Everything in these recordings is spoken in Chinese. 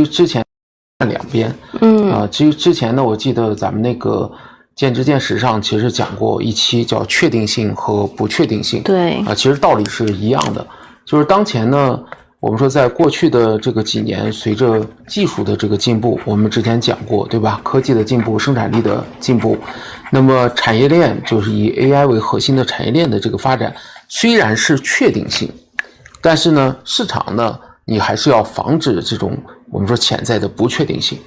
之前两边，之前呢，我记得咱们那个见知见识上其实讲过一期叫确定性和不确定性，对，其实道理是一样的，就是当前呢，我们说在过去的这个几年，随着技术的这个进步，我们之前讲过，对吧？科技的进步，生产力的进步，那么产业链就是以 AI 为核心的产业链的这个发展，虽然是确定性，但是呢，市场呢，你还是要防止这种我们说潜在的不确定性。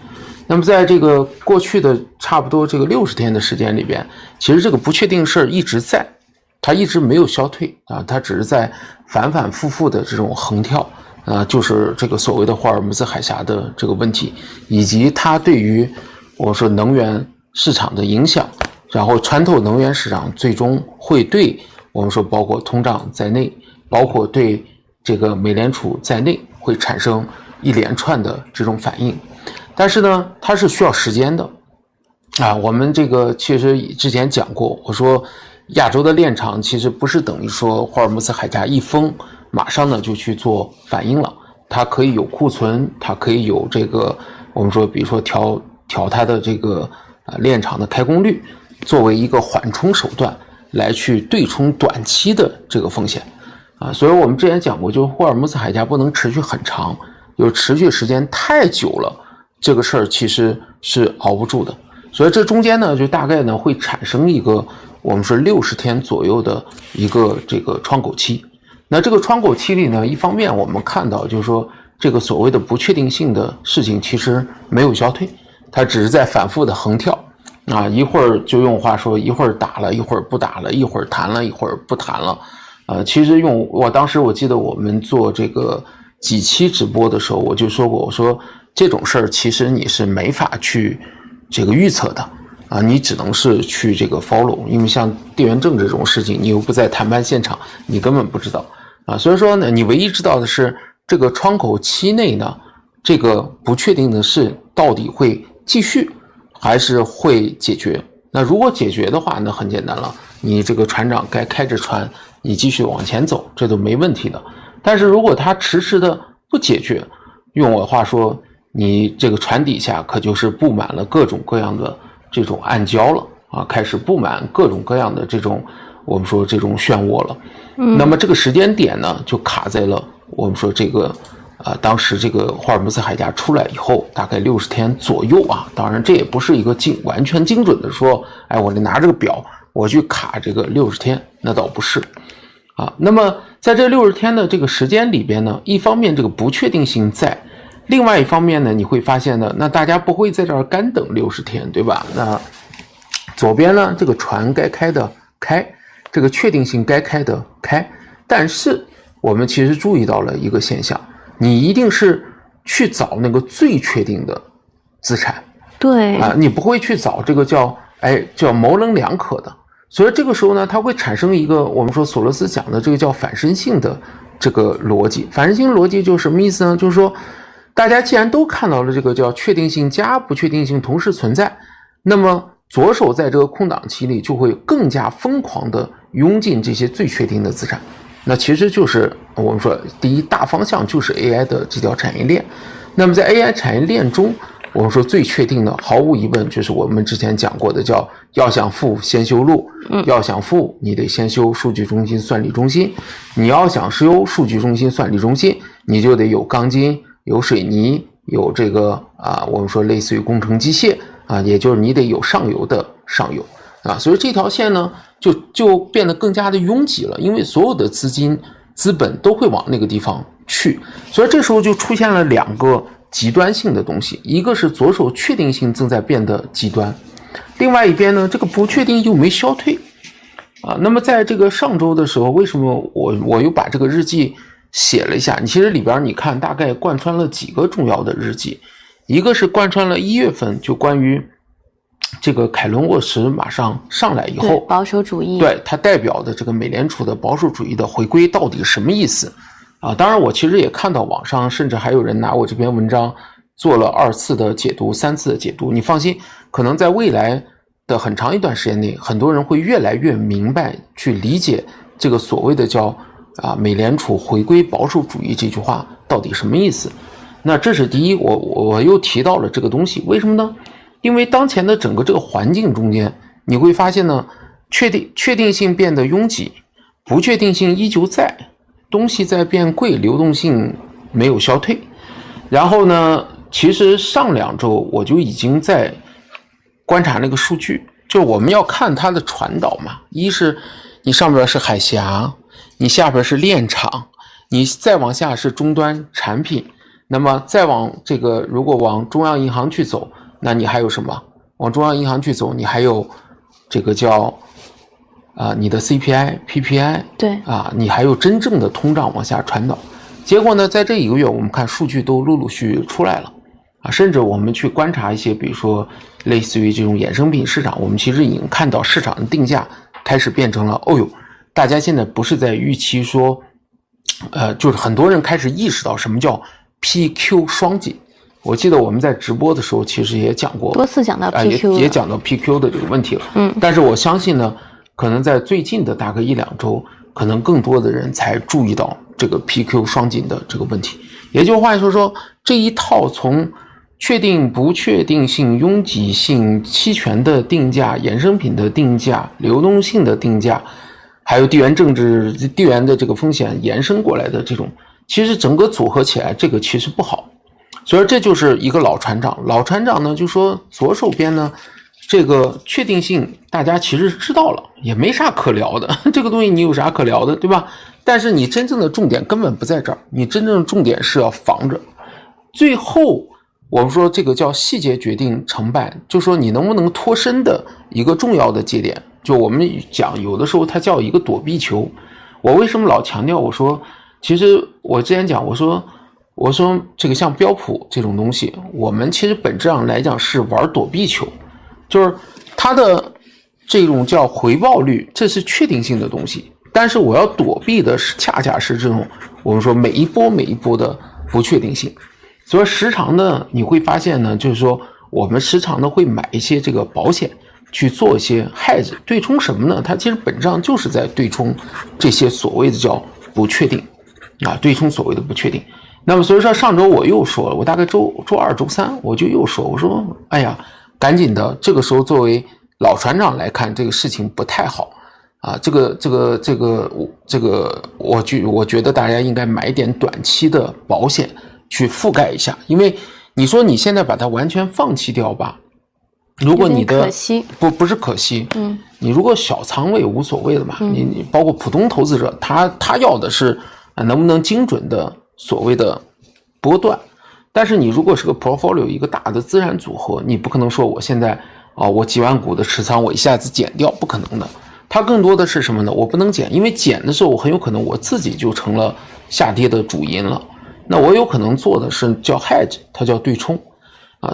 那么在这个过去的差不多这个60天的时间里边，其实这个不确定事儿一直在，它一直没有消退啊，它只是在反反复复的这种横跳啊，就是这个所谓的霍尔木兹海峡的这个问题，以及它对于我说能源市场的影响，然后穿透能源市场最终会对我们说包括通胀在内，包括对这个美联储在内会产生一连串的这种反应。但是呢，它是需要时间的啊。我们这个其实之前讲过，我说亚洲的炼厂其实不是等于说霍尔木兹海峡一封，马上呢就去做反应了。它可以有库存，它可以有这个我们说，比如说调它的这个炼厂的开工率，作为一个缓冲手段来去对冲短期的这个风险啊。所以我们之前讲过，就是霍尔木兹海峡不能持续很长，就是持续时间太久了。这个事儿其实是熬不住的，所以这中间呢，就大概呢会产生一个我们说60天左右的一个这个窗口期。那这个窗口期里呢，一方面我们看到就是说这个所谓的不确定性的事情其实没有消退，它只是在反复的横跳啊，一会儿就用话说，一会儿打了，一会儿不打了，一会儿谈了，一会儿不谈了。其实当时我记得我们做这个几期直播的时候，我就说过，我说这种事儿其实你是没法去这个预测的啊，你只能是去这个 follow， 因为像地缘政治这种事情，你又不在谈判现场，你根本不知道啊。所以说呢，你唯一知道的是这个窗口期内呢，这个不确定的事到底会继续还是会解决。那如果解决的话，那很简单了，你这个船长该开着船，你继续往前走，这都没问题的。但是如果他迟迟的不解决，用我话说，你这个船底下可就是布满了各种各样的这种暗礁了啊，开始布满各种各样的这种我们说这种漩涡了。那么这个时间点呢，就卡在了我们说这个当时这个霍尔木兹海峡出来以后，大概60天左右啊。当然这也不是一个完全精准的说，哎，我拿这个表我去卡这个60天，那倒不是啊。那么在这60天的这个时间里边呢，一方面这个不确定性在，另外一方面呢，你会发现呢，那大家不会在这儿干等60天，对吧？那左边呢，这个船该开的开，这个确定性该开的开，但是我们其实注意到了一个现象，你一定是去找那个最确定的资产，对啊，你不会去找这个叫模棱两可的。所以这个时候呢，它会产生一个我们说索罗斯讲的这个叫反身性的这个逻辑。反身性逻辑就是什么意思呢？就是说大家既然都看到了这个叫确定性加不确定性同时存在，那么左手在这个空档期里就会更加疯狂的涌进这些最确定的资产。那其实就是我们说第一大方向就是 AI 的这条产业链。那么在 AI 产业链中，我们说最确定的毫无疑问就是我们之前讲过的叫要想富先修路，要想富你得先修数据中心算力中心，你要想修数据中心算力中心，你就得有钢筋有水泥有这个我们说类似于工程机械啊，也就是你得有上游的上游啊。所以这条线呢就变得更加的拥挤了，因为所有的资本都会往那个地方去。所以这时候就出现了两个极端性的东西，一个是左手确定性正在变得极端，另外一边呢，这个不确定又没消退啊。那么在这个上周的时候，为什么我又把这个日记写了一下？你其实里边你看大概贯穿了几个重要的日记，一个是贯穿了1月份，就关于这个凯伦沃什马上上来以后，保守主义，对他代表的这个美联储的保守主义的回归到底什么意思啊？当然我其实也看到网上甚至还有人拿我这篇文章做了2次的解读3次的解读。你放心，可能在未来的很长一段时间内，很多人会越来越明白去理解这个所谓的叫美联储回归保守主义这句话到底什么意思。那这是第一，我又提到了这个东西，为什么呢？因为当前的整个这个环境中间，你会发现呢，确定性变得拥挤，不确定性依旧在，东西在变贵，流动性没有消退。然后呢，其实上2周我就已经在观察那个数据，就是我们要看它的传导嘛，一是你上边是海峡，你下边是炼厂，你再往下是终端产品，那么再往这个如果往中央银行去走，那你还有什么？往中央银行去走，你还有这个叫你的 CPI、PPI， 对你还有真正的通胀往下传导。结果呢，在这1个月，我们看数据都陆陆续续出来了甚至我们去观察一些，比如说类似于这种衍生品市场，我们其实已经看到市场的定价开始变成了，大家现在不是在预期说，就是很多人开始意识到什么叫 PQ 双紧。我记得我们在直播的时候其实也讲过，多次讲到 PQ 也讲到 PQ 的这个问题了。但是我相信呢，可能在最近的大概1-2周，可能更多的人才注意到这个 PQ 双紧的这个问题。也就是话说，这一套从确定不确定性、拥挤性、期权的定价、衍生品的定价、流动性的定价，还有地缘政治、地缘的这个风险延伸过来的这种，其实整个组合起来，这个其实不好。所以这就是一个老船长呢就说左手边呢，这个确定性大家其实知道了，也没啥可聊的，这个东西你有啥可聊的，对吧？但是你真正的重点根本不在这儿，你真正的重点是要防着。最后我们说这个叫细节决定成败，就说你能不能脱身的一个重要的节点，就我们讲有的时候它叫一个躲避球。我为什么老强调，我说其实我之前讲，我说这个像标普这种东西，我们其实本质上来讲是玩躲避球，就是它的这种叫回报率，这是确定性的东西，但是我要躲避的是恰恰是这种我们说每一波的不确定性。所以时常呢你会发现呢，就是说我们时常呢会买一些这个保险去做一些hedge，对冲什么呢？它其实本质上就是在对冲这些所谓的叫不确定对冲所谓的不确定。那么所以说上周我又说了，我大概周2、周3我就又说，我说哎呀，赶紧的，这个时候作为老船长来看，这个事情不太好这个我觉得大家应该买点短期的保险去覆盖一下，因为你说你现在把它完全放弃掉吧，如果你的可惜不是可惜，你如果小仓位无所谓的嘛，你包括普通投资者，他要的是能不能精准的所谓的波段，但是你如果是个 portfolio 一个大的资产组合，你不可能说我现在我几万股的持仓我一下子减掉，不可能的。它更多的是什么呢？我不能减，因为减的时候我很有可能我自己就成了下跌的主因了。那我有可能做的是叫 hedge， 它叫对冲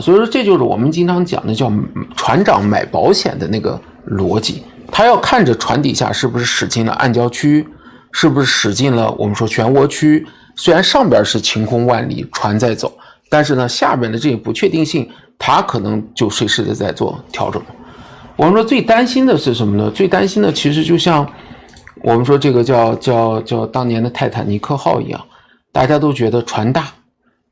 所以说这就是我们经常讲的叫船长买保险的那个逻辑，他要看着船底下是不是驶进了暗礁区，是不是驶进了我们说漩涡区，虽然上边是晴空万里船在走，但是呢下边的这个不确定性它可能就随时的在做调整。我们说最担心的是什么呢？最担心的其实就像我们说这个叫当年的泰坦尼克号一样，大家都觉得船大，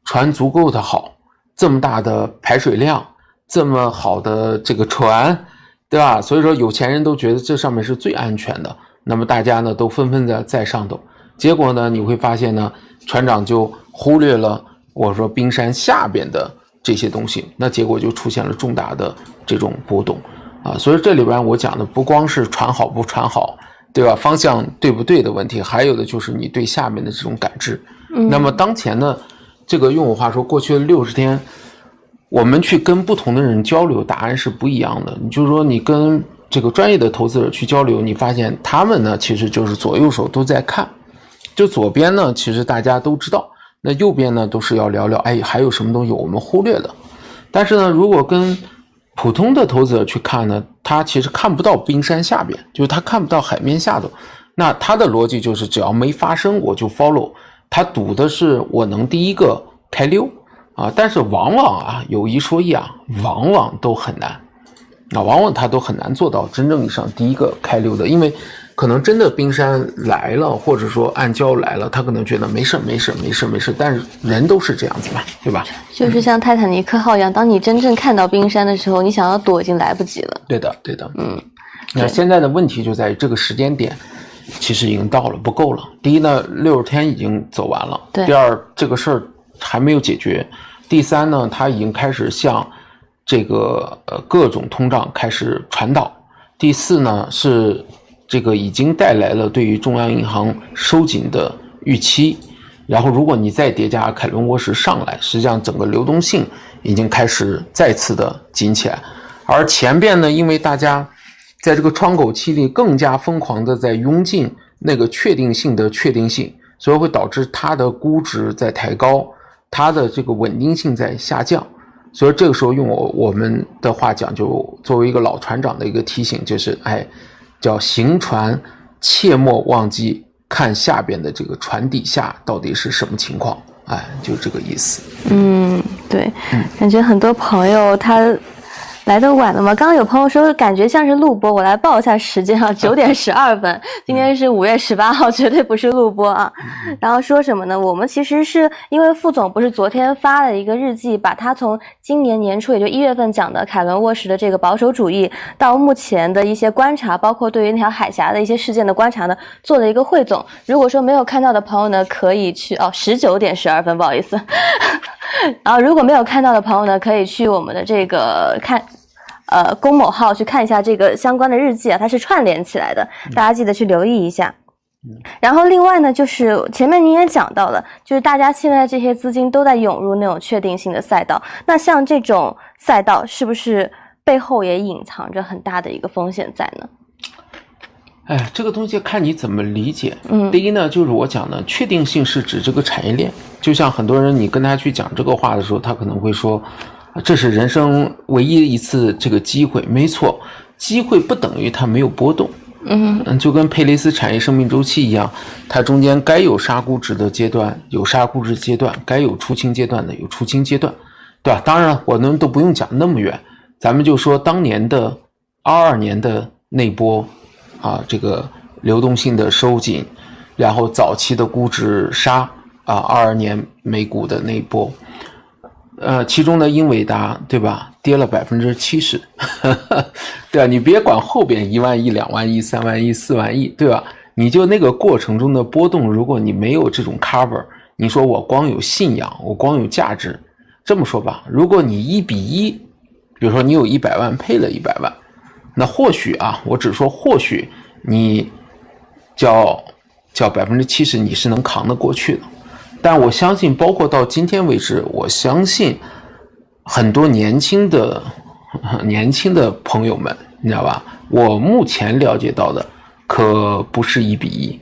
船足够的好，这么大的排水量，这么好的这个船，对吧？所以说有钱人都觉得这上面是最安全的，那么大家呢都纷纷的在上头。结果呢你会发现呢，船长就忽略了我说冰山下边的这些东西，那结果就出现了重大的这种波动所以这里边我讲的不光是船好不船好，对吧？方向对不对的问题，还有的就是你对下面的这种感知。那么当前呢，这个用我话说，过去的60天，我们去跟不同的人交流，答案是不一样的。你就是说，你跟这个专业的投资者去交流，你发现他们呢，其实就是左右手都在看。就左边呢，其实大家都知道，那右边呢，都是要聊聊，还有什么东西我们忽略了。但是呢，如果跟普通的投资者去看呢，他其实看不到冰山下边，就是他看不到海面下头。那他的逻辑就是只要没发生我就 follow， 他赌的是我能第一个开溜但是往往有一说一往往都很难往往他都很难做到真正意义上第一个开溜的，因为可能真的冰山来了，或者说暗礁来了，他可能觉得没事，但是人都是这样子嘛，对吧？就是像泰坦尼克号一样，当你真正看到冰山的时候，你想要躲已经来不及了。对的。那现在的问题就在于这个时间点其实已经到了，不够了。第一呢，60天已经走完了，第二，这个事儿还没有解决，第三呢，它已经开始向这个各种通胀开始传导，第四呢，是这个已经带来了对于中央银行收紧的预期，然后如果你再叠加凯伦沃什上来，实际上整个流动性已经开始再次的紧起来，而前边呢，因为大家在这个窗口期里更加疯狂的在拥进那个确定性的确定性，所以会导致它的估值在抬高，它的这个稳定性在下降。所以这个时候用我们的话讲，就作为一个老船长的一个提醒，就是叫行船切莫忘记看下边的这个船底下到底是什么情况，就这个意思。对，感觉很多朋友他来得晚了吗？刚刚有朋友说感觉像是录播，我来报一下时间啊，9点12分，今天是5月18号，绝对不是录播啊。然后说什么呢？我们其实是因为副总不是昨天发了一个日记，把他从今年年初，也就1月份讲的凯伦沃什的这个保守主义，到目前的一些观察，包括对于那条海峡的一些事件的观察呢，做了一个汇总。如果说没有看到的朋友呢，可以去19点12分，不好意思。然后如果没有看到的朋友呢，可以去我们的这个公某号去看一下这个相关的日记啊，它是串联起来的，大家记得去留意一下。然后另外呢，就是前面您也讲到了，就是大家现在这些资金都在涌入那种确定性的赛道，那像这种赛道是不是背后也隐藏着很大的一个风险在呢？这个东西看你怎么理解。第一呢，就是我讲的确定性是指这个产业链，就像很多人你跟他去讲这个话的时候，他可能会说这是人生唯一一次这个机会。没错，机会不等于它没有波动。就跟佩雷斯产业生命周期一样，它中间该有杀估值的阶段有杀估值阶段，该有出清阶段的有出清阶段，对吧？当然我们都不用讲那么远，咱们就说当年的22年的那波这个流动性的收紧，然后早期的估值杀22年美股的那一波，其中的英伟达，对吧，跌了70%，对吧？你别管后边1万亿、2万亿、3万亿、4万亿，对吧？你就那个过程中的波动，如果你没有这种 cover， 你说我光有信仰，我光有价值，这么说吧，如果你1比1，比如说你有100万配了100万，那或许我只说或许你叫70%你是能扛得过去的。但我相信包括到今天为止，我相信很多年轻的朋友们，你知道吧，我目前了解到的可不是1比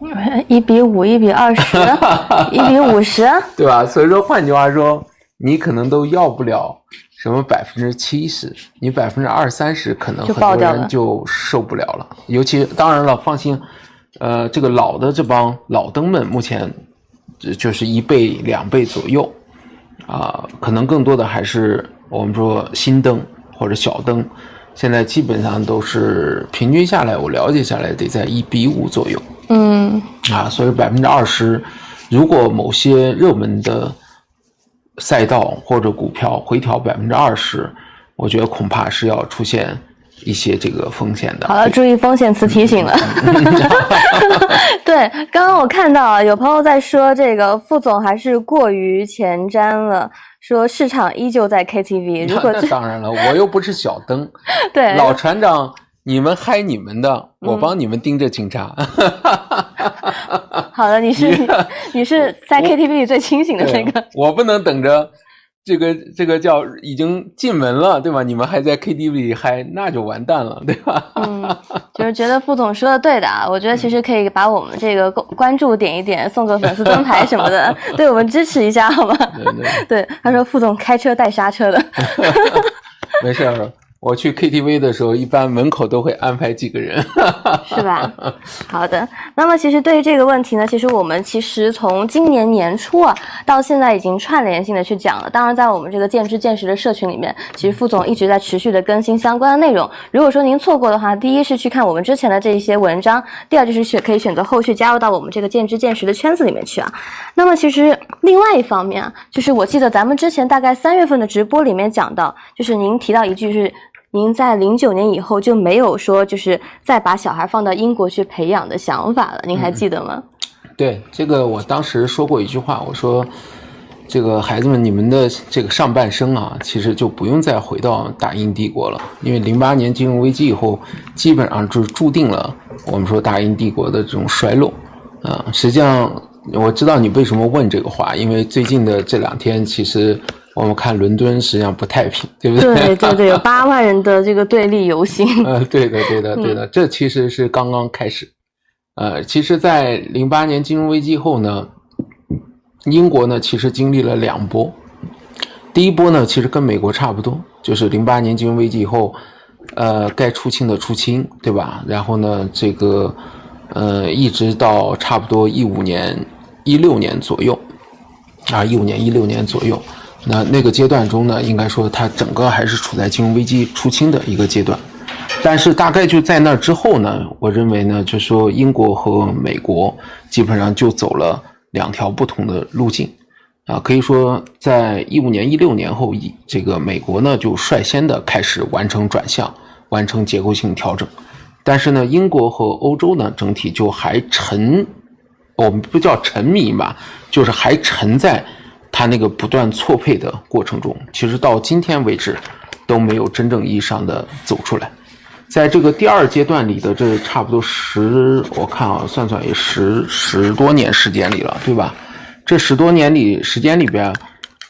1， 1比5、1比20、1比50，对吧？所以说换句话说，你可能都要不了什么70%，你20-30%可能很多人就受不了了。尤其当然了，放心，这个老的这帮老登们目前就是1倍、2倍左右，可能更多的还是我们说新登或者小登，现在基本上都是平均下来，我了解下来得在1比5左右。所以20%，如果某些热门的赛道或者股票回调20%，我觉得恐怕是要出现一些这个风险的。好了，注意风险词提醒了。对，刚刚我看到有朋友在说这个副总还是过于前瞻了，说市场依旧在 KTV。如果那当然了，我又不是小灯。对，老船长，你们嗨你们的，我帮你们盯着警察。好的，你是在 KTV 里最清醒的那个。我不能等着这个叫已经进门了，对吧？你们还在 KTV 里嗨，那就完蛋了，对吧？就是觉得副总说的对的啊，我觉得其实可以把我们这个关注点一点，送个粉丝灯牌什么的，对我们支持一下好吗？对，他说副总开车带刹车的。没事，我去 KTV 的时候，一般门口都会安排几个人，是吧？好的。那么其实对于这个问题呢，我们从今年年初到现在已经串联性的去讲了。当然，在我们这个见知见识的社群里面，其实副总一直在持续的更新相关的内容。如果说您错过的话，第一是去看我们之前的这一些文章，第二就是可以选择后续加入到我们这个见知见识的圈子里面去啊。那么其实另外一方面就是我记得咱们之前大概3月份的直播里面讲到，就是您提到一句是您在09年以后就没有说再把小孩放到英国去培养的想法了，您还记得吗？对，这个我当时说过一句话，我说这个孩子们，你们的这个上半生其实就不用再回到大英帝国了，因为08年金融危机以后，基本上就注定了我们说大英帝国的这种衰落实际上我知道你为什么问这个话，因为最近的这2天其实我们看伦敦实际上不太平，对不对？对对对，有8万人的这个对立游行。对的，这其实是刚刚开始。其实在08年金融危机后呢，英国呢其实经历了2波。第一波呢其实跟美国差不多，就是08年金融危机以后，该出清的出清，对吧？然后呢这个一直到差不多15年16年左右15年16年左右，那个阶段中呢，应该说它整个还是处在金融危机出清的一个阶段。但是大概就在那之后呢，我认为呢，就说英国和美国基本上就走了2条不同的路径可以说在15年16年后，这个美国呢就率先的开始完成转向，完成结构性调整。但是呢，英国和欧洲呢整体就还我们不叫沉迷吧，就是还沉在它那个不断错配的过程中，其实到今天为止都没有真正意义上的走出来。在这个第2阶段里的这差不多我看算也10多年时间里了，对吧？这10多年时间里边，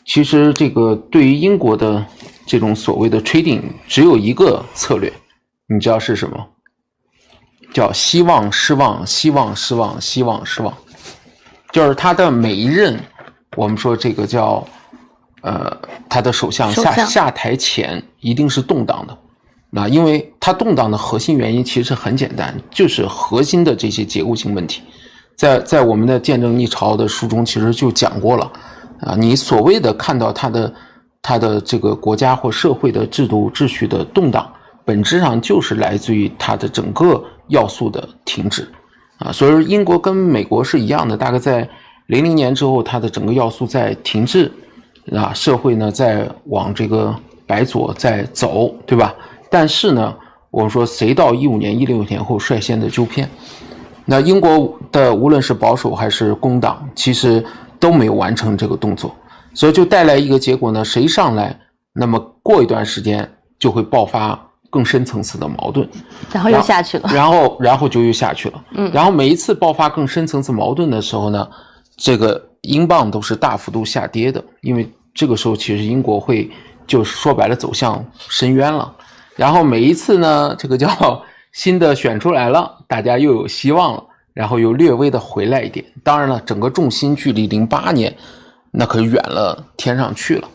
其实这个对于英国的这种所谓的 trading 只有一个策略，你知道是什么？叫希望失望，希望失望，希望失望。就是他的每一任，我们说这个叫他的首相下台前一定是动荡的。因为它动荡的核心原因其实很简单，就是核心的这些结构性问题。在我们的见证逆潮的书中其实就讲过了你所谓的看到它的这个国家或社会的制度秩序的动荡，本质上就是来自于它的整个要素的停止所以说英国跟美国是一样的，大概在00年之后，它的整个要素在停滞社会呢在往这个白左在走，对吧？但是呢，我们说谁到15年16年后率先的纠偏，那英国的无论是保守还是工党其实都没有完成这个动作，所以就带来一个结果呢，谁上来那么过一段时间就会爆发更深层次的矛盾，然后又下去了，然后就又下去了然后每一次爆发更深层次矛盾的时候呢，这个英镑都是大幅度下跌的，因为这个时候其实英国会就是说白了走向深渊了。然后每一次呢，这个叫新的选出来了，大家又有希望了，然后又略微的回来一点。当然了，整个重心距离08年那可远了天上去了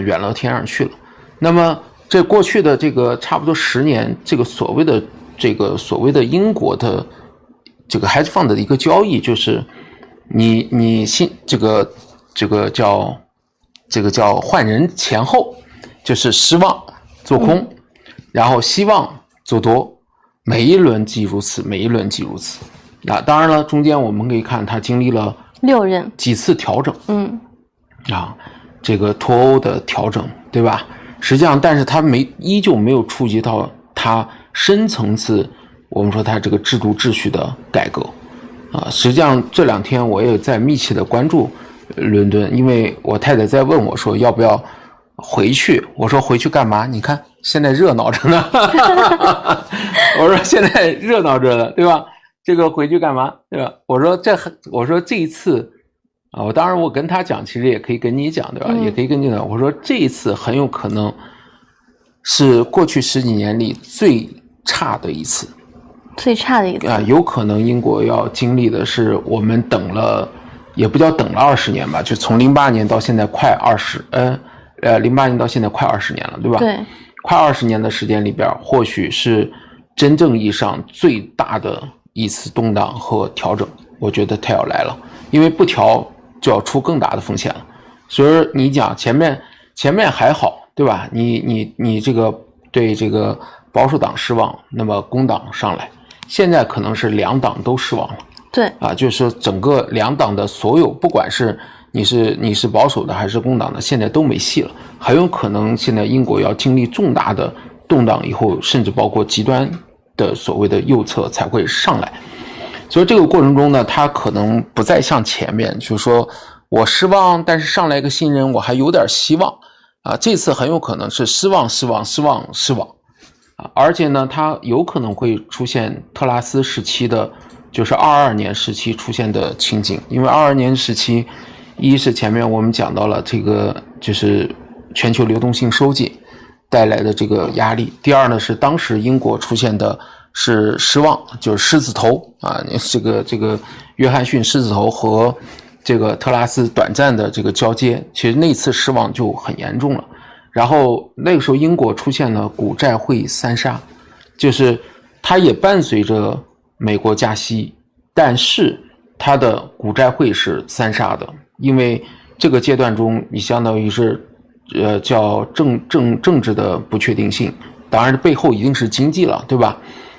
远了天上去了。那么这过去的这个差不多10年，这个所谓的英国的这个 hedge fund 的一个交易，就是你这个叫换人前后，就是失望做空然后希望做多，每一轮即如此，每一轮即如此。当然了，中间我们可以看它经历了6任几次调整，这个脱欧的调整，对吧？实际上，但是它依旧没有触及到它深层次，我们说它这个制度秩序的改革实际上这2天我也在密切的关注伦敦，因为我太太在问我说要不要回去，我说回去干嘛？你看现在热闹着呢我说现在热闹着呢，对吧？这个回去干嘛，对吧？我说这一次当然我跟他讲，其实也可以跟你讲，对吧？也可以跟你讲，我说这一次很有可能是过去10几年里最差的一次有可能英国要经历的是我们等了，也不叫等了20年吧，就从08年到现在快2008年到现在快20年了，对吧？对，快20年的时间里边，或许是真正意义上最大的一次动荡和调整，我觉得它要来了，因为不调就要出更大的风险了。所以你讲前面还好，对吧？你这个对这个保守党失望，那么工党上来，现在可能是两党都失望了。对啊，就是整个两党的所有，不管是你是保守的还是工党的，现在都没戏了。很有可能现在英国要经历重大的动荡以后，甚至包括极端的所谓的右侧才会上来。所以这个过程中呢，他可能不再像前面，就是说我失望，但是上来一个新人，我还有点希望啊。这次很有可能是失望啊，而且呢，他有可能会出现特拉斯时期的。就是22年时期出现的情景，因为22年时期，一是前面我们讲到了这个就是全球流动性收紧带来的这个压力，第二呢是当时英国出现的是失望，就是狮子头啊，这个约翰逊狮子头和这个特拉斯短暂的这个交接，其实那次失望就很严重了。然后那个时候英国出现了股债汇三杀，就是它也伴随着美国加息，但是它的股债汇是三杀的，因为这个阶段中你相当于是叫政治的不确定性，当然背后一定是经济了，对吧？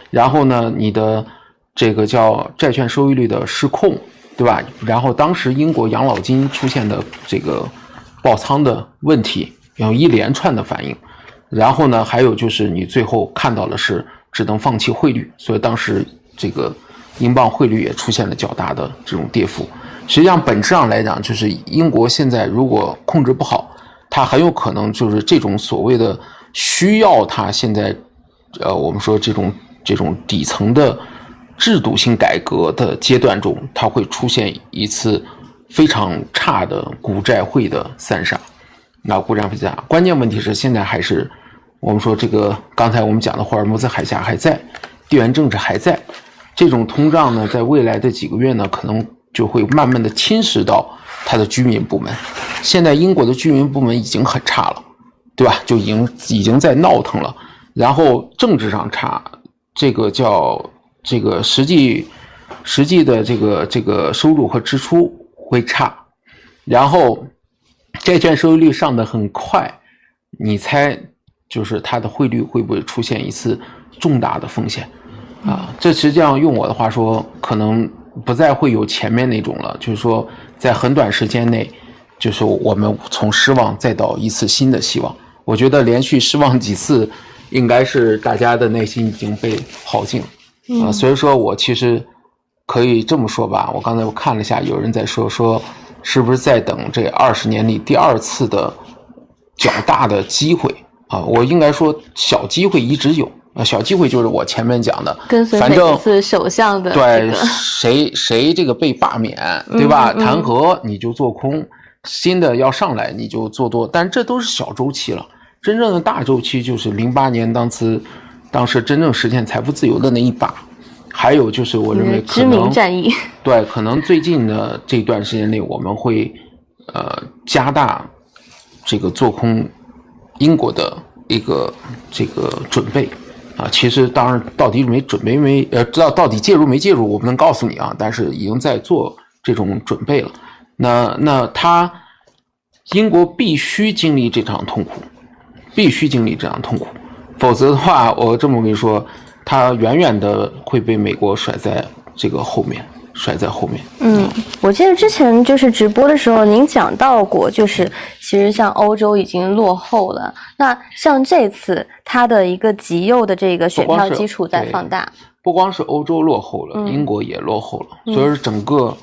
然后呢，你的这个叫债券收益率的失控，对吧？然后当时英国养老金出现的这个爆仓的问题，有一连串的反应。然后呢，还有就是你最后看到的是只能放弃汇率，所以当时这个英镑汇率也出现了较大的这种跌幅。实际上本质上来讲，就是英国现在如果控制不好，它很有可能就是这种所谓的需要它现在我们说这种底层的制度性改革的阶段中，它会出现一次非常差的股债汇的散杀。那股债汇散杀，关键问题是现在还是我们说这个刚才我们讲的霍尔木兹海峡还在，地缘政治还在，这种通胀呢，在未来的几个月呢，可能就会慢慢的侵蚀到它的居民部门。现在英国的居民部门已经很差了，对吧？就已经在闹腾了。然后政治上差，这个叫这个实际的这个收入和支出会差，然后债券收益率上得很快，你猜就是它的汇率会不会出现一次重大的风险啊？这实际上用我的话说，可能不再会有前面那种了，就是说在很短时间内，就是我们从失望再到一次新的希望。我觉得连续失望几次，应该是大家的内心已经被耗尽了所以说我其实可以这么说吧，我刚才看了一下，有人在说是不是在等这20年里第二次的较大的机会啊？我应该说小机会一直有小机会就是我前面讲的，跟随每次首相的、对谁这个被罢免，对吧？弹劾你就做空，新的要上来你就做多，但这都是小周期了。真正的大周期就是08年当时真正实现财富自由的那一把。还有就是我认为可能知名战役，对，可能最近的这段时间内我们会加大这个做空英国的一个这个准备啊。其实当然到底没准备没到底介入没介入我不能告诉你啊，但是已经在做这种准备了。那英国必须经历这场痛苦，否则的话我这么跟你说，它远远的会被美国甩在后面。我记得之前就是直播的时候您讲到过，就是其实像欧洲已经落后了，那像这次它的一个极右的这个选票基础在放大，不光是欧洲落后了，英国也落后了，所以整个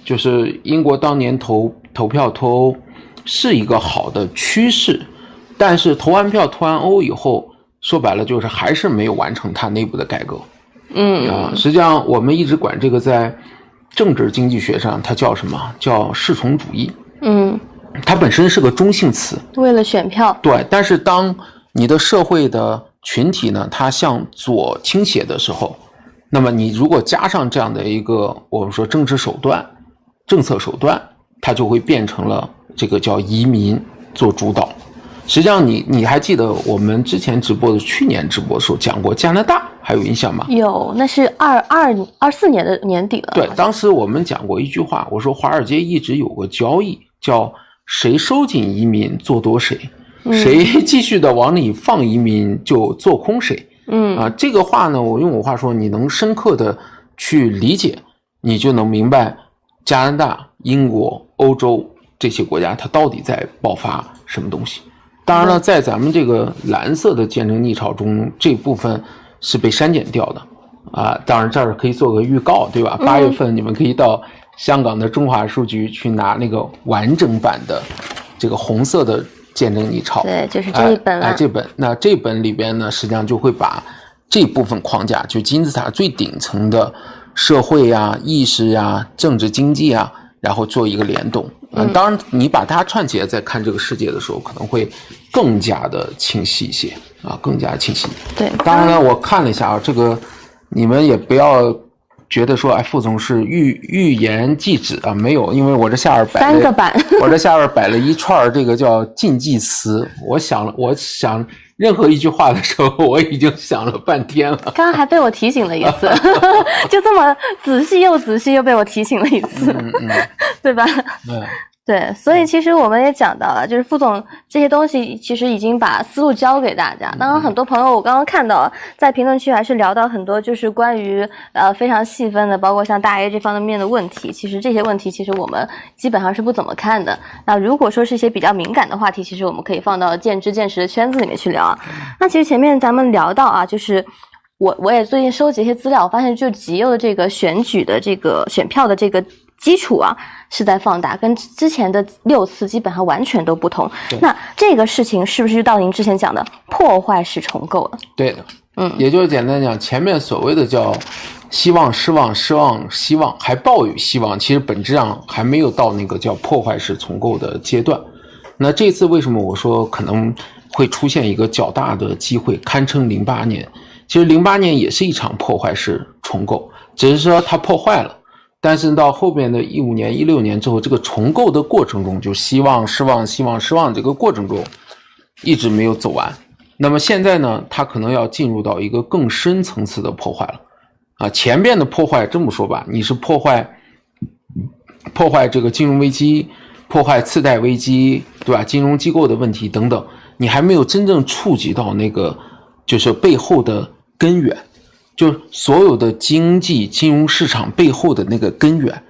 就是英国当年投票脱欧是一个好的趋势，但是投完票投完欧以后，说白了就是还是没有完成它内部的改革。实际上我们一直管这个在政治经济学上它叫什么？叫侍从主义。它本身是个中性词，为了选票。对，但是当你的社会的群体呢，它向左倾斜的时候，那么你如果加上这样的一个我们说政策手段，它就会变成了这个叫移民做主导。实际上你还记得我们之前直播的去年直播的时候讲过加拿大，还有印象吗？有，那是24年的年底了。对，当时我们讲过一句话，我说华尔街一直有个交易，叫谁收紧移民做多谁，谁继续的往里放移民就做空谁。这个话呢，我用我话说，你能深刻的去理解，你就能明白加拿大、英国、欧洲这些国家它到底在爆发什么东西。当然了，在咱们这个蓝色的见证逆潮中，这部分是被删减掉的啊。当然这儿可以做个预告，对吧？8月份你们可以到香港的中华书局去拿那个完整版的这个红色的见证逆潮。对，就是这一本了。这本里边呢，实际上就会把这部分框架，就金字塔最顶层的社会啊、意识啊、政治经济啊，然后做一个联动。当然你把它串起来再看这个世界的时候，可能会更加的清晰一些啊，更加清晰。对，当然呢，我看了一下啊，这个你们也不要觉得说，副总是预言记止啊，没有，因为我这下边摆了3个版，我这下边摆了一串这个叫禁忌词，我想任何一句话的时候，我已经想了半天了。刚刚还被我提醒了一次，就这么仔细又被我提醒了一次，对吧？对，所以其实我们也讲到了，就是副总这些东西其实已经把思路教给大家。当然很多朋友我刚刚看到在评论区还是聊到很多就是关于非常细分的，包括像大 A 这方面的问题。其实这些问题其实我们基本上是不怎么看的。那如果说是一些比较敏感的话题，其实我们可以放到见知见识的圈子里面去聊啊。那其实前面咱们聊到啊，就是我也最近收集一些资料，我发现就极右的这个选举的这个选票的这个基础啊是在放大，跟之前的6次基本上完全都不同。那这个事情是不是就到您之前讲的破坏式重构了？对的，也就是简单讲，前面所谓的叫希望、失望、失望、希望，还抱有希望，其实本质上还没有到那个叫破坏式重构的阶段。那这次为什么我说可能会出现一个较大的机会，堪称08年？其实08年也是一场破坏式重构，只是说它破坏了。但是到后边的15年、16年之后，这个重构的过程中，就希望、失望、希望、失望这个过程中，一直没有走完。那么现在呢，它可能要进入到一个更深层次的破坏了。啊，前边的破坏这么说吧，你是破坏这个金融危机，破坏次贷危机，对吧？金融机构的问题等等，你还没有真正触及到那个就是背后的根源。就所有的经济金融市场背后的那个根源，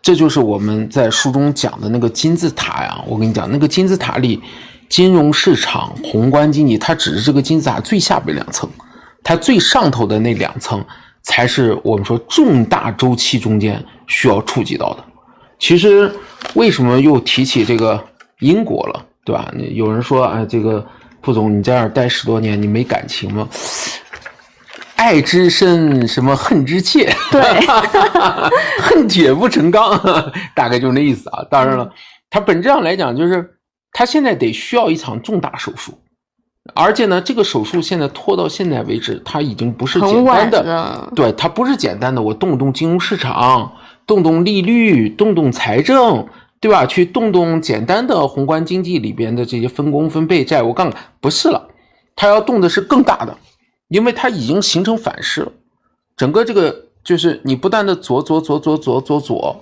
这就是我们在书中讲的那个金字塔呀。我跟你讲，那个金字塔里，金融市场、宏观经济，它只是这个金字塔最下边2层，它最上头的那2层才是我们说重大周期中间需要触及到的。其实为什么又提起这个英国了，对吧？有人说，哎，这个副总你在那儿待10多年，你没感情吗？爱之深，什么恨之切？对，恨铁不成钢，大概就是那意思啊。当然了，它本质上来讲，就是它现在得需要一场重大手术，而且呢，这个手术现在拖到现在为止，它已经不是简单的，对，它不是简单的，我动动金融市场，动动利率，动动财政，对吧？去动动简单的宏观经济里边的这些分工分配、债务杠杆，不是了，它要动的是更大的。因为它已经形成反噬了，整个这个就是你不断的左，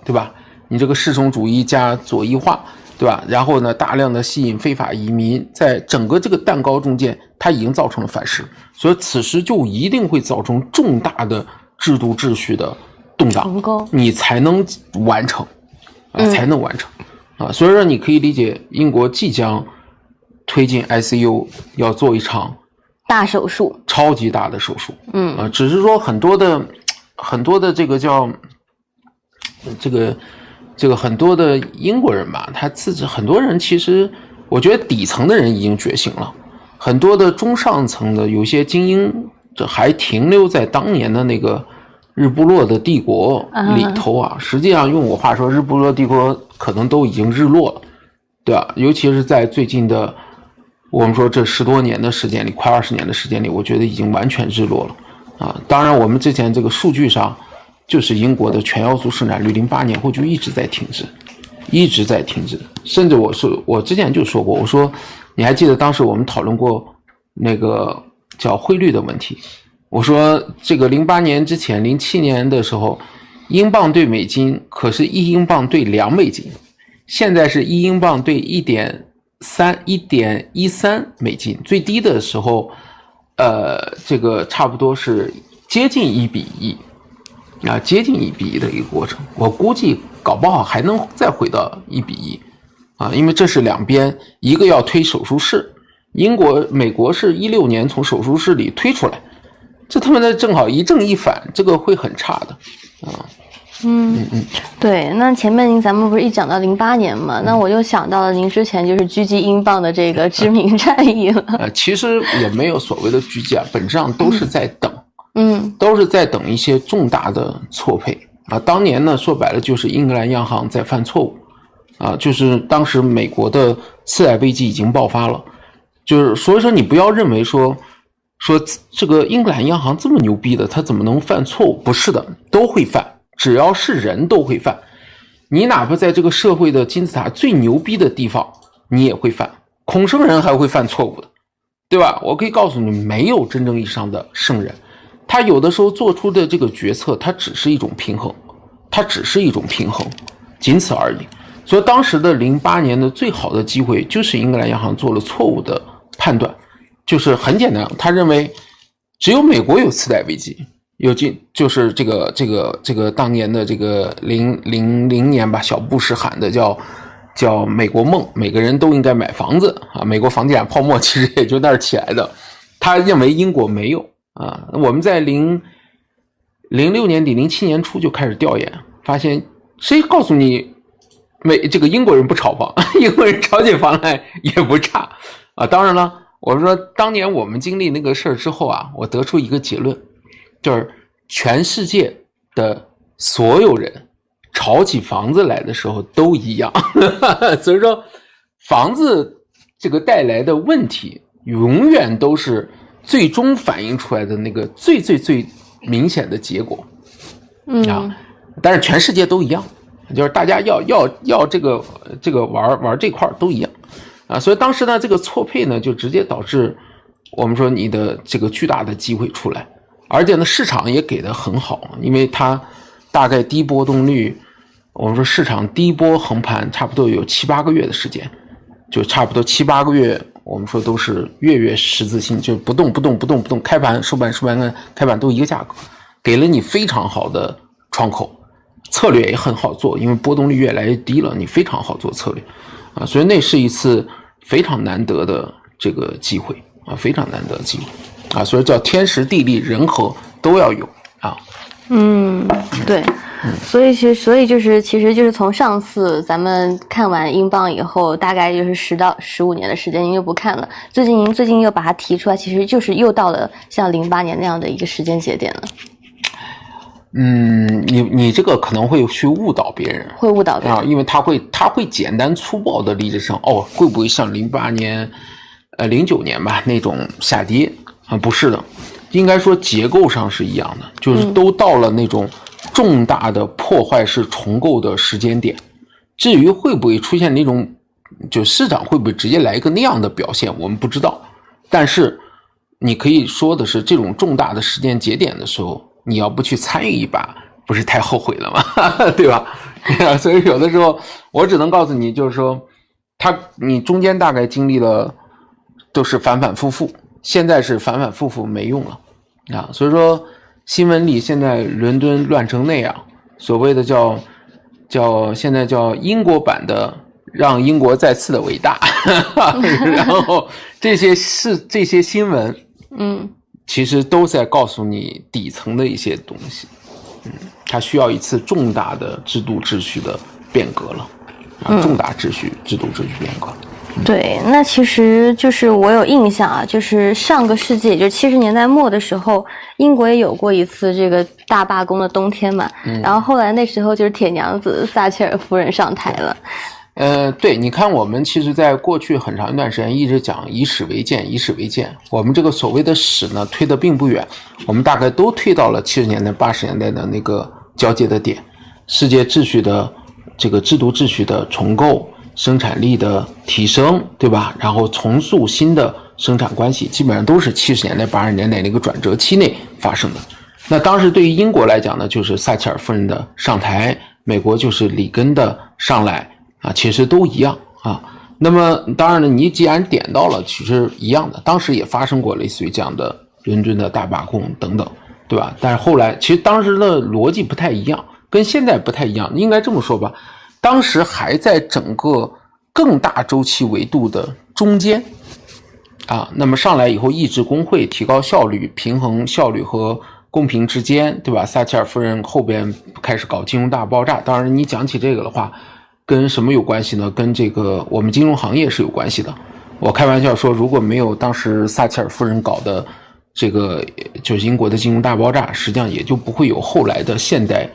对吧？你这个市场主义加左翼化，对吧？然后呢，大量的吸引非法移民，在整个这个蛋糕中间，它已经造成了反噬，所以此时就一定会造成重大的制度秩序的动荡，你才能完成，才能完成啊！所以说，你可以理解，英国即将推进 ICU 要做一场大手术，超级大的手术。只是说很多的这个叫这个很多的英国人吧，他自己很多人其实我觉得底层的人已经觉醒了，很多的中上层的有些精英这还停留在当年的那个日不落的帝国里头啊。实际上用我话说，日不落帝国可能都已经日落了，对吧？尤其是在最近的我们说这10多年的时间里，快20年的时间里，我觉得已经完全日落了啊。当然我们之前这个数据上就是英国的全要素生产率08年后就一直在停滞，甚至我之前就说过，我说你还记得当时我们讨论过那个叫汇率的问题？我说这个08年之前07年的时候，英镑对美金可是1英镑对2美金，现在是1英镑对1.13美金，最低的时候这个差不多是接近1比1啊，接近1比1的一个过程。我估计搞不好还能再回到1比1啊，因为这是两边一个要推手术室，美国是16年从手术室里推出来，这他妈的正好一正一反，这个会很差的啊。对，那前面咱们不是一讲到08年嘛，那我就想到了您之前就是狙击英镑的这个知名战役了。其实也没有所谓的狙击啊，本质上都是在等，都是在等一些重大的错配啊。当年呢，说白了就是英格兰央行在犯错误啊，就是当时美国的次贷危机已经爆发了，就是所以说你不要认为说这个英格兰央行这么牛逼的，他怎么能犯错误？不是的，都会犯。只要是人都会犯，你哪怕在这个社会的金字塔最牛逼的地方，你也会犯。孔圣人还会犯错误的，对吧？我可以告诉你，没有真正意义上的圣人，他有的时候做出的这个决策，它只是一种平衡，仅此而已。所以当时的08年的最好的机会，就是英格兰央行做了错误的判断，就是很简单，他认为只有美国有次贷危机。就是这个当年的这个00年吧，小布什喊的叫美国梦，每个人都应该买房子啊。美国房地产泡沫其实也就那儿起来的，他认为英国没有啊。我们在06年底07年初就开始调研，发现谁告诉你这个英国人不炒房，英国人炒起房来也不差啊。当然了，我说当年我们经历那个事儿之后啊，我得出一个结论。就是全世界的所有人炒起房子来的时候都一样所以说房子这个带来的问题永远都是最终反映出来的那个最明显的结果但是全世界都一样，就是大家要这个玩这块都一样啊。所以当时呢，这个错配呢就直接导致我们说你的这个巨大的机会出来。而且呢，市场也给的很好，因为它大概低波动率，我们说市场低波横盘差不多有7、8个月的时间，就差不多7、8个月，我们说都是月十字星，就不动，开盘收盘开盘都一个价格，给了你非常好的窗口，策略也很好做，因为波动率越来越低了，你非常好做策略啊，所以那是一次非常难得的这个机会啊，非常难得的机会。啊，所以叫天时地利人和都要有啊。对，所以其实就是从上次咱们看完英镑以后，大概就是10到15年的时间，您又不看了。您最近又把它提出来，其实就是又到了像08年那样的一个时间节点了。你这个可能会去误导别人，啊，因为他会简单粗暴的理解成会不会像08年、09年吧那种下跌。不是的，应该说结构上是一样的，就是都到了那种重大的破坏式重构的时间点。至于会不会出现那种，就市场会不会直接来一个那样的表现，我们不知道。但是你可以说的是，这种重大的时间节点的时候，你要不去参与一把，不是太后悔了吗？对吧？所以有的时候我只能告诉你，就是说你中间大概经历了都是反反复复。现在是反反复复没用了啊，所以说新闻里现在伦敦乱成那样，所谓的现在叫英国版的让英国再次的伟大然后这些新闻其实都在告诉你底层的一些东西它需要一次重大的制度秩序的变革了重大制度秩序变革。对，那其实就是我有印象啊，就是上个世纪，也就是70年代末的时候，英国也有过一次这个大罢工的冬天嘛。然后后来那时候就是铁娘子撒切尔夫人上台了。对，你看我们其实在过去很长一段时间一直讲以史为鉴，我们这个所谓的史呢推得并不远，我们大概都推到了70年代、80年代的那个交界的点，世界秩序的这个制度秩序的重构。生产力的提升，对吧？然后重塑新的生产关系，基本上都是70年代、80年代那个转折期内发生的。那当时对于英国来讲呢，就是撒切尔夫人的上台，美国就是里根的上来啊，其实都一样啊。那么当然了，你既然点到了，其实一样的，当时也发生过类似于这样的伦敦的大罢工等等，对吧？但是后来其实当时的逻辑不太一样，跟现在不太一样，应该这么说吧，当时还在整个更大周期维度的中间啊。那么上来以后抑制工会，提高效率，平衡效率和公平之间，对吧？撒切尔夫人后边开始搞金融大爆炸，当然你讲起这个的话，跟什么有关系呢？跟这个我们金融行业是有关系的。我开玩笑说，如果没有当时撒切尔夫人搞的这个就是英国的金融大爆炸，实际上也就不会有后来的现代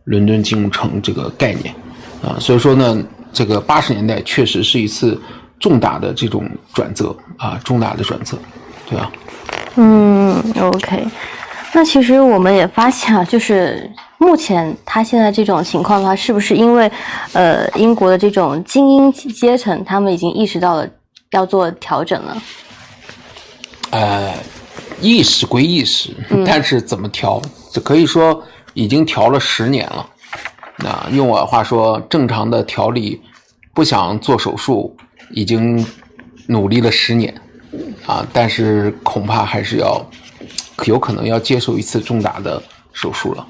伦敦金融城这个概念啊。所以说呢，这个80年代确实是一次重大的这种转折啊，重大的转折，对吧？OK。那其实我们也发现啊，就是目前他现在这种情况的话，是不是因为英国的这种精英阶层他们已经意识到了要做调整了？意识归意识，但是怎么调，这可以说已经调了10年了。那用我的话说，正常的调理不想做手术，已经努力了10年啊，但是恐怕还是有可能要接受一次重大的手术了。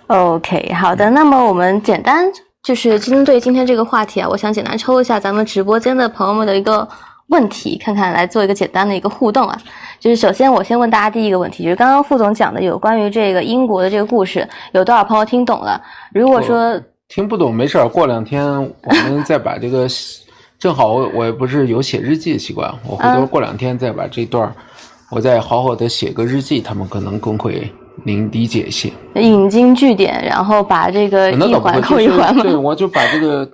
OK， 好的。那么我们简单就是针对今天这个话题啊，我想简单抽一下咱们直播间的朋友们的一个问题，看看来做一个简单的一个互动啊。就是首先我先问大家第一个问题，就是刚刚副总讲的有关于这个英国的这个故事，有多少朋友听懂了？如果说听不懂没事，过2天我们再把这个正好我也不是有写日记的习惯，我回头过2天再把这段我再好好的写个日记，他们可能更会理解一些。引经据典，然后把这个一环扣一环嘛。对，我就把这个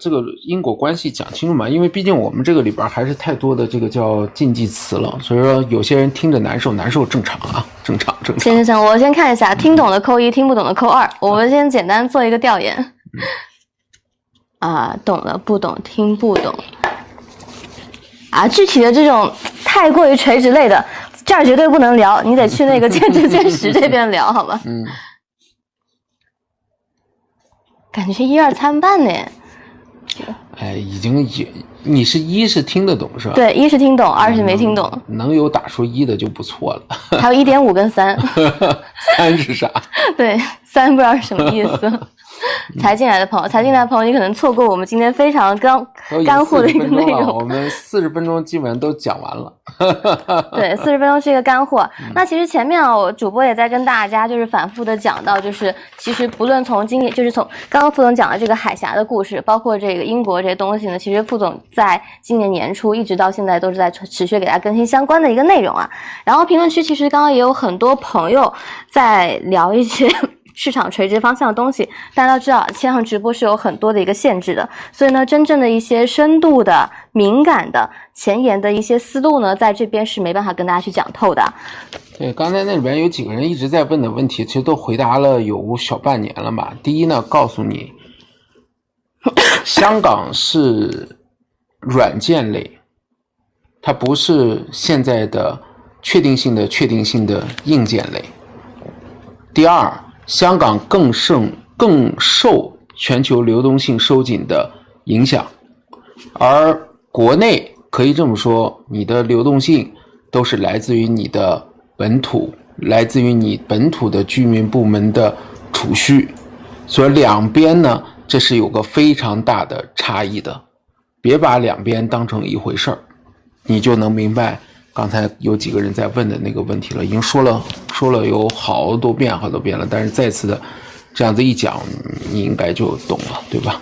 因果关系讲清楚嘛，因为毕竟我们这个里边还是太多的这个叫禁忌词了，所以说有些人听着难受正常啊，正常。行，我先看一下，听懂的扣1，听不懂的扣2。我们先简单做一个调研。懂了不懂，听不懂。具体的这种太过于垂直类的，这儿绝对不能聊，你得去那个见智见识这边聊，好吧？感觉1、2参半呢。已经你是1是听得懂是吧？对，1是听懂，2是没听懂。能有打出1的就不错了。还有1.5跟3。3是啥？对，3不知道是什么意思。才进来的朋友，你可能错过我们今天非常干货的一个内容。我们40分钟基本上都讲完了。对，40分钟是一个干货。那其实前面我主播也在跟大家就是反复的讲到，就是其实不论从今年，就是从刚刚副总讲的这个海峡的故事，包括这个英国这些东西呢，其实副总在今年年初一直到现在都是在持续给大家更新相关的一个内容啊。然后评论区其实刚刚也有很多朋友在聊一些市场垂直方向的东西，大家都知道线上直播是有很多的一个限制的，所以呢真正的一些深度的敏感的前沿的一些思路呢，在这边是没办法跟大家去讲透的。对，刚才那里边有几个人一直在问的问题，其实都回答了有小半年了吧。第一呢，告诉你香港是软件类，它不是现在的确定性的硬件类。第二，香港更受全球流动性收紧的影响，而国内可以这么说，你的流动性都是来自于你的本土，来自于你本土的居民部门的储蓄，所以两边呢，这是有个非常大的差异的，别把两边当成一回事儿，你就能明白刚才有几个人在问的那个问题了，已经说了有好多遍了，但是再次的这样子一讲，你应该就懂了，对吧？